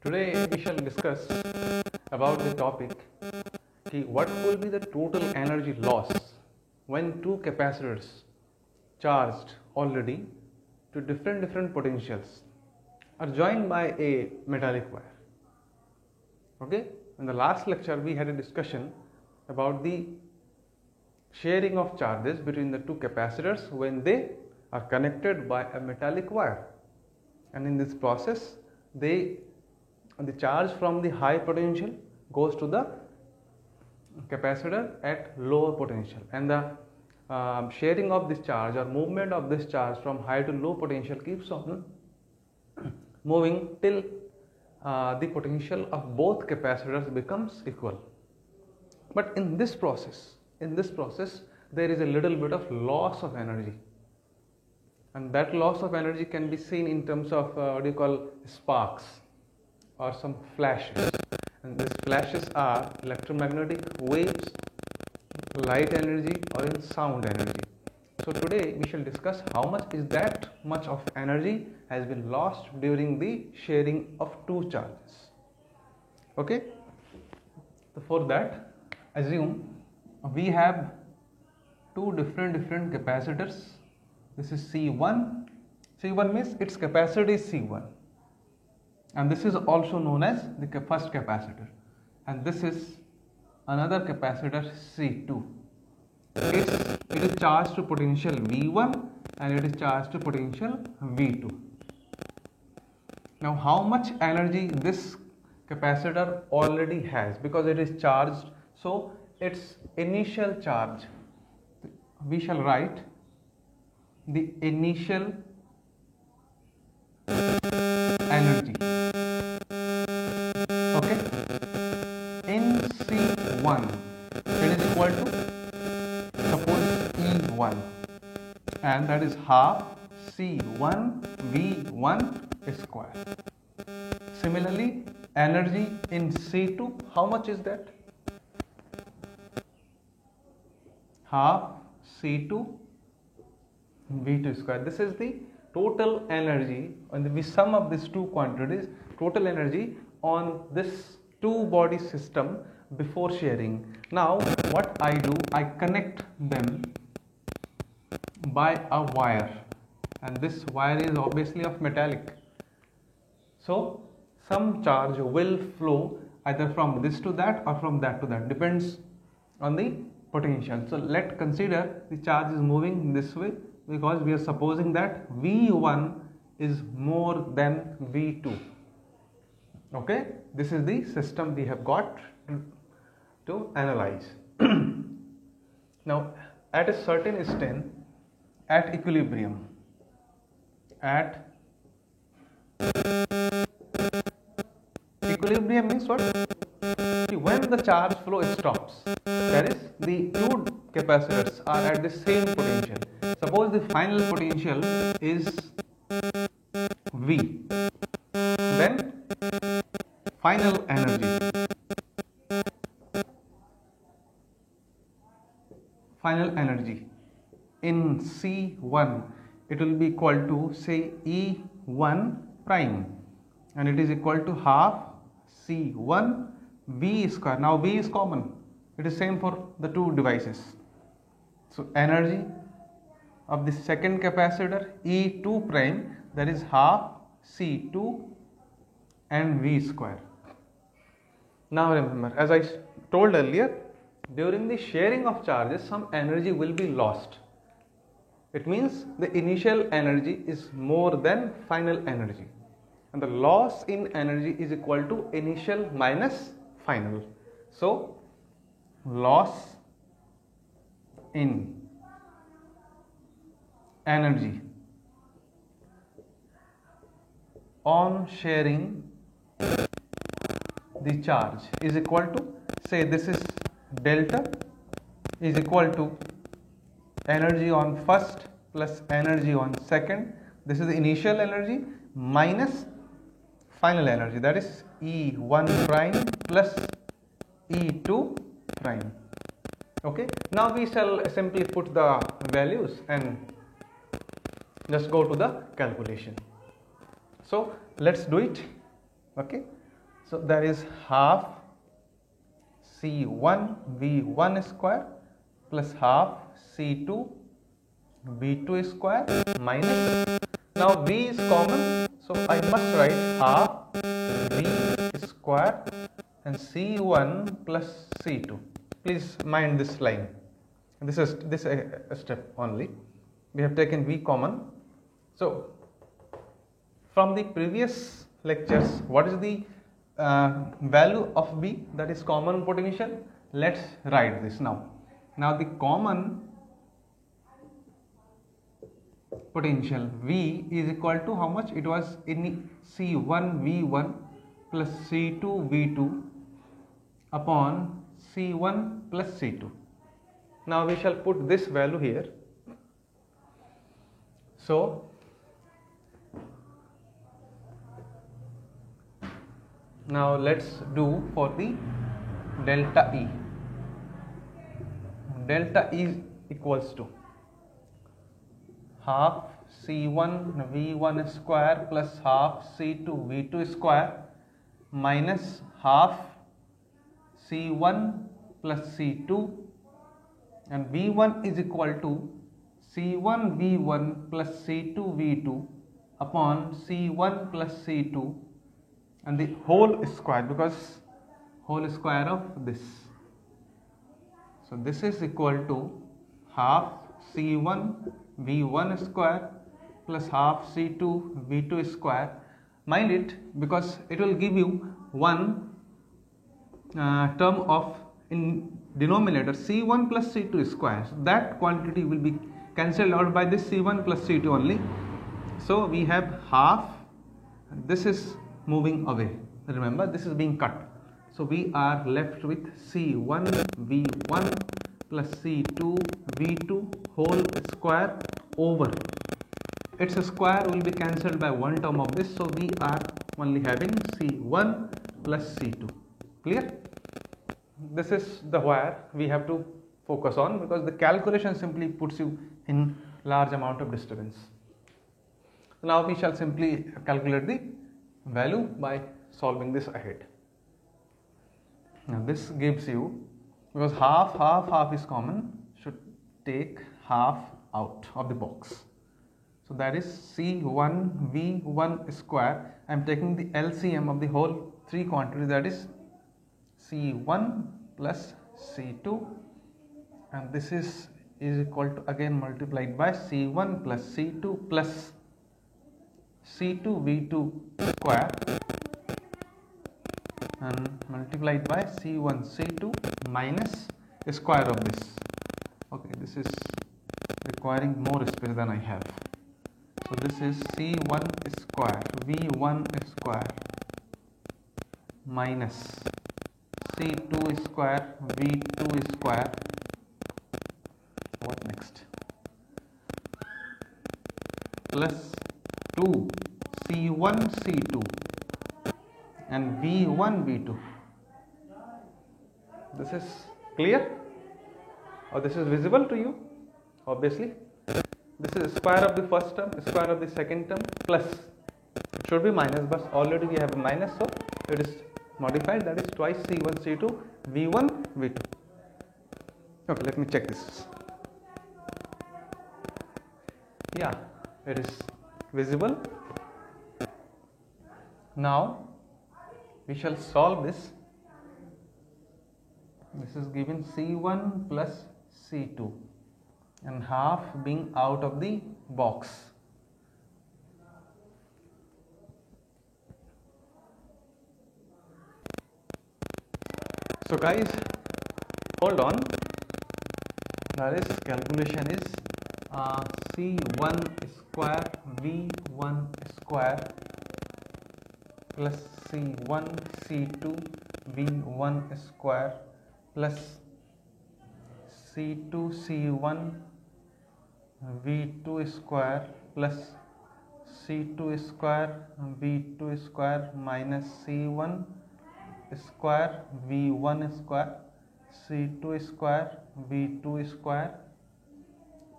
Today we shall discuss about the topic what will be the total energy loss when two capacitors charged already to different potentials are joined by a metallic wire. Okay, in the last lecture we had a discussion about the sharing of charges between the two capacitors when they are connected by a metallic wire, and in this process the charge from the high potential goes to the capacitor at lower potential, and the sharing of this charge or movement of this charge from high to low potential keeps on moving till the potential of both capacitors becomes equal. But in this process there is a little bit of loss of energy, and that loss of energy can be seen in terms of sparks or some flashes, and these flashes are electromagnetic waves, light energy, or in sound energy. So today we shall discuss how much is that much of energy has been lost during the sharing of two charges. Okay, so for that, assume we have two different capacitors. This is C1. C1 means its capacity is C1, and this is also known as the first capacitor, and this is another capacitor C2. It is charged to potential V1 and it is charged to potential V2. Now how much energy this capacitor already has, because it is charged, so its initial charge, we shall write the initial energy, okay, in C1, it is equal to, suppose, E1, and that is half C1 V1 square. Similarly, energy in C2, how much is that? Half C2 V2 square. This is the total energy, and we sum up these two quantities, total energy on this two body system before sharing. Now what I do, I connect them by a wire, and this wire is obviously of metallic, so some charge will flow either from this to that or from that to that, depends on the potential. So let's consider the charge is moving this way, because we are supposing that V1 is more than V2. Okay, this is the system we have got to analyze. Now at a certain instant, at equilibrium, equilibrium means what? See, when the charge flow stops, that is, the two capacitors are at the same potential. Suppose the final potential is V, then final energy in C1, it will be equal to, say, E1 prime, and it is equal to half C1 V square. Now V is common, it is same for the two devices. So energy of the second capacitor E2 prime, that is half C2 and V square. Now remember, as I told earlier, during the sharing of charges some energy will be lost. It means the initial energy is more than final energy, and the loss in energy is equal to initial minus final. So loss in energy on sharing the charge is equal to, say, this is delta is equal to energy on first plus energy on second. This is the initial energy minus final energy, that is E1 prime plus E2 prime. Okay, now we shall simply put the values and just go to the calculation. So let's do it. Okay, so there is half C1 V1 square plus half C2 V2 square minus, now V is common, so I must write half V square and C1 plus C2. Please mind this line. This is a step only. We have taken V common. So from the previous lectures, what is the value of V, that is common potential? Let's write this now. Now the common potential V is equal to how much? It was in C1 V1 plus C2 V2 upon C1 plus C2. Now we shall put this value here. So now let's do for the delta E. Delta E is equals to half C1 V1 square plus half C2 V2 square minus half C1 plus C2, and V1 is equal to C1 V1 plus C2 V2 upon C1 plus C2 and the whole square, because whole square of this. So this is equal to half C1 V1 square plus half C2 V2 square. Mind it, because it will give you one term of in denominator C1 plus C2 square. So that quantity will be cancelled out by this C1 plus C2 only. So we have half, this is moving away, remember this is being cut. So we are left with C1 V1 plus C2 V2 whole square over, its square will be cancelled by one term of this, so we are only having C1 plus C2. Clear? This is the where we have to focus on, because the calculation simply puts you in large amount of disturbance. Now we shall simply calculate the value by solving this ahead. Now this gives you, because half is common, should take half out of the box. So that is C1 V1 square. I am taking the LCM of the whole three quantities, that is C1 plus C2, and this is equal to again multiplied by C1 plus C2 plus C2 V2 square and multiplied by C1 C2 minus square of this. Okay, this is requiring more space than I have. So this is C1 square V1 square minus C2 square V2 square. What next? Plus 2 C1 C2 and V1 V2. This is clear, or this is visible to you? Obviously this is square of the first term, square of the second term, plus it should be minus, but already we have a minus, so it is modified, that is twice C1 C2 V1 V2. Okay, let me check this. Yeah, it is visible. Now we shall solve this. This is given C1 plus C2 and half being out of the box. So guys, hold on. That is, calculation is C1 square V1 square plus C1 C2 V1 square plus C2 C1 V2 square plus C2 square V2 square minus C1 square V1 square C2 square V2 square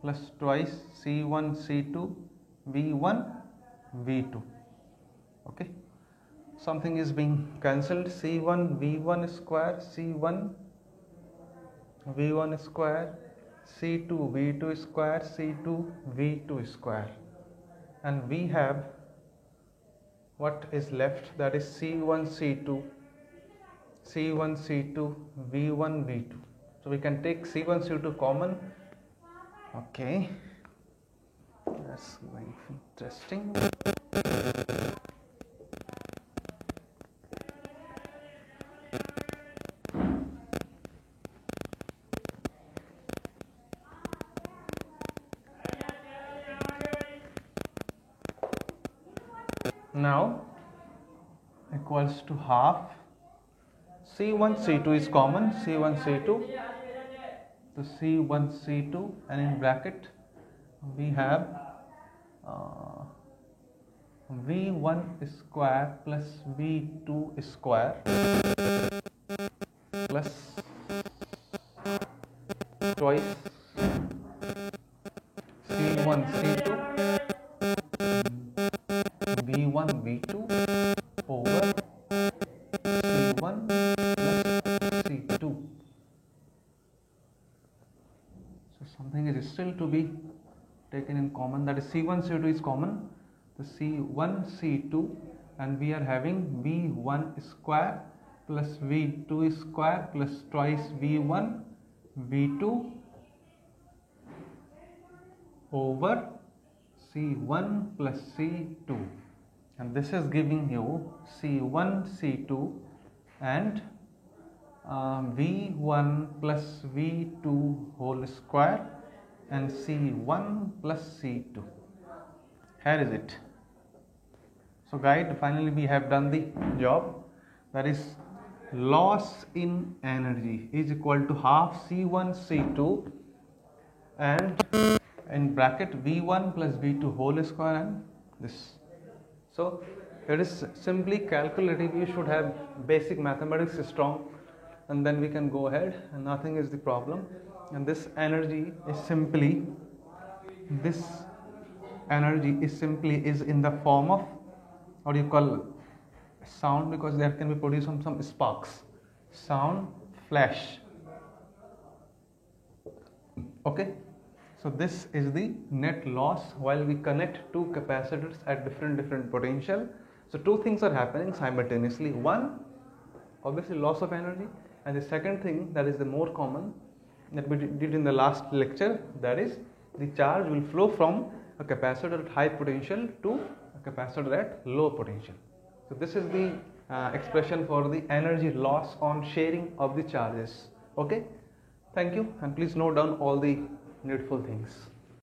plus twice C1 C2 V1 V2. Okay, something is being cancelled. C1 V1 square, C1 V1 square, C2 V2 square, C2 V2 square, and we have what is left, that is C1 C2, C1 C2, V1 V2. So we can take C1 C2 common. Okay, that's very interesting. Now equals to half C1 C2 is common, C1 C2, so C1 C2, and in bracket we have V1 square plus V2 square plus twice C1 C2 V1 V2 over C1 plus C2. So something is still to be taken in common, that is C1 C2 is common, the C1 C2, and we are having V1 square plus V2 square plus twice V1 V2 over C1 plus C2, and this is giving you C1 C2 and V1 plus V2 whole square and C1 plus C2. Here is it. So guys, finally we have done the job, that is loss in energy is equal to half C1 C2 and in bracket V1 plus V2 whole square and this. So it is simply calculative. You should have basic mathematics strong, and then we can go ahead, and nothing is the problem. And this energy is simply is in the form of what you call sound, because there can be produced some sparks, sound flash. Okay, so this is the net loss while we connect two capacitors at different potential. So two things are happening simultaneously. One, obviously loss of energy, and the second thing, that is the more common, that we did in the last lecture, that is the charge will flow from a capacitor at high potential to a capacitor at low potential. So this is the expression for the energy loss on sharing of the charges. Okay, thank you, and please note down all the needful things.